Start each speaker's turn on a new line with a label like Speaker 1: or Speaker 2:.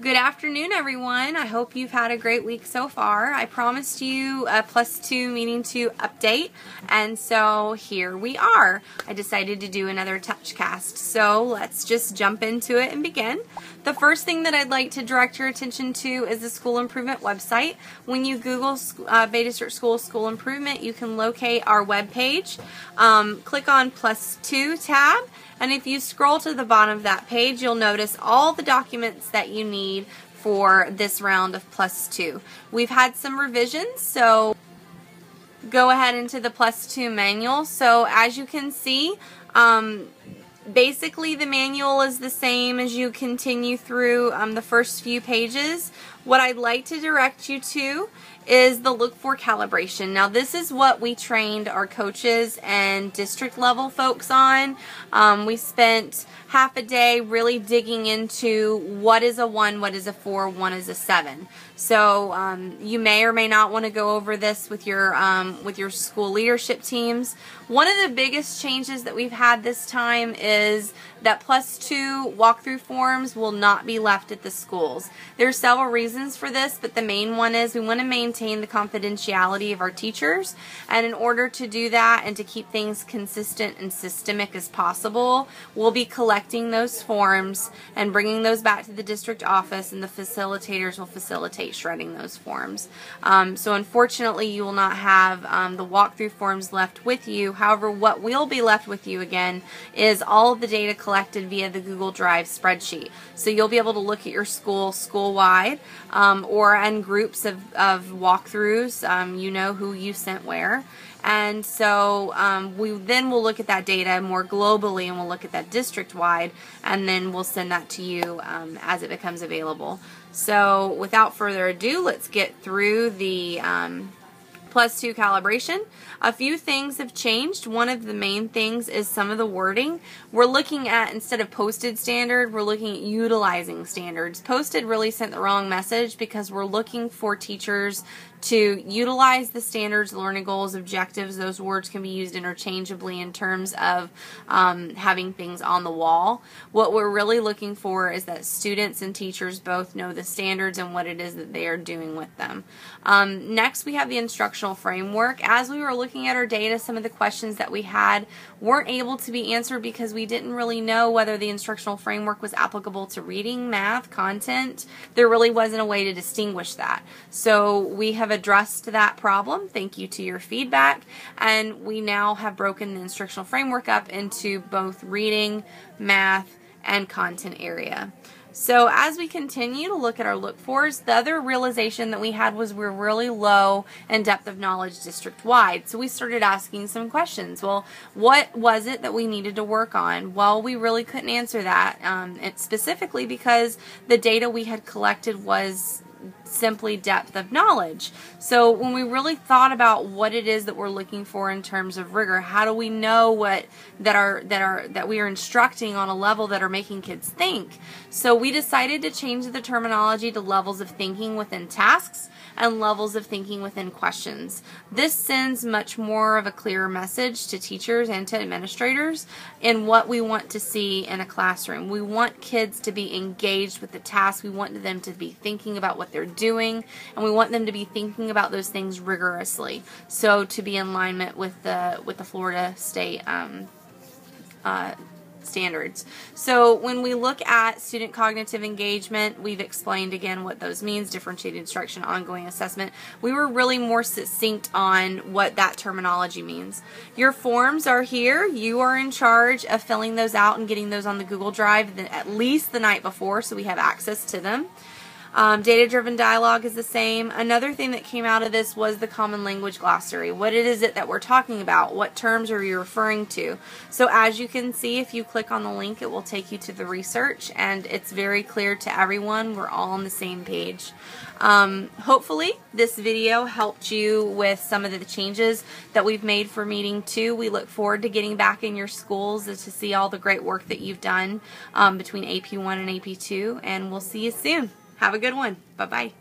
Speaker 1: Good afternoon, everyone. I hope you've had a great week so far. I promised you a +2 meeting 2 update, and so here we are. I decided to do another touchcast, so let's just jump into it and begin. The first thing that I'd like to direct your attention to is the school improvement website. When you Google Bay District School Improvement, you can locate our webpage. Click on +2 tab. And if you scroll to the bottom of that page, you'll notice all the documents that you need for this round of +2. We've had some revisions, so go ahead into the +2 manual. So as you can see, basically the manual is the same as you continue through the first few pages. What I'd like to direct you to is the look for calibration. Now this is what we trained our coaches and district level folks on. We spent half a day really digging into what is a 1, what is a 4, 1 is a 7. So you may or may not want to go over this with your school leadership teams. One of the biggest changes that we've had this time is that +2 walkthrough forms will not be left at the schools. There are several reasons for this, but the main one is we want to maintain the confidentiality of our teachers, and in order to do that and to keep things consistent and systemic as possible, we'll be collecting those forms and bringing those back to the district office, and the facilitators will facilitate shredding those forms. So unfortunately you will not have the walkthrough forms left with you. However, what will be left with you again is all of the data collected via the Google Drive spreadsheet. So you'll be able to look at your school-wide, or in groups of walkthroughs. You know who you sent where. And so we then will look at that data more globally, and we'll look at that district-wide, and then we'll send that to you as it becomes available. So without further ado, let's get through the +2 calibration. A few things have changed. One of the main things is some of the wording. We're looking at, instead of posted standard, we're looking at utilizing standards. Posted really sent the wrong message because we're looking for teachers to utilize the standards, learning goals, objectives. Those words can be used interchangeably in terms of having things on the wall. What we're really looking for is that students and teachers both know the standards and what it is that they are doing with them. Next, we have the instructional framework. As we were looking at our data, some of the questions that we had weren't able to be answered because we didn't really know whether the instructional framework was applicable to reading, math, content. There really wasn't a way to distinguish that. So we have addressed that problem, thank you to your feedback, and we now have broken the instructional framework up into both reading, math, and content area. So as we continue to look at our look-fors, the other realization that we had was we're really low in depth of knowledge district-wide. So we started asking some questions. Well, what was it that we needed to work on? Well, we really couldn't answer that, specifically because the data we had collected was simply depth of knowledge. So when we really thought about what it is that we're looking for in terms of rigor, how do we know that we are instructing on a level that are making kids think? So we decided to change the terminology to levels of thinking within tasks and levels of thinking within questions. This sends much more of a clearer message to teachers and to administrators in what we want to see in a classroom. We want kids to be engaged with the task. We want them to be thinking about what they're doing, and we want them to be thinking about those things rigorously. So to be in alignment with the Florida State standards. So when we look at student cognitive engagement, we've explained again what those means: differentiated instruction, ongoing assessment. We were really more succinct on what that terminology means. Your forms are here. You are in charge of filling those out and getting those on the Google Drive at least the night before, so we have access to them. Data-driven dialogue is the same. Another thing that came out of this was the common language glossary. What is it that we're talking about? What terms are you referring to? So as you can see, if you click on the link, it will take you to the research, and it's very clear to everyone. We're all on the same page. Hopefully this video helped you with some of the changes that we've made for meeting 2. We look forward to getting back in your schools to see all the great work that you've done between AP1 and AP2, and we'll see you soon. Have a good one. Bye-bye.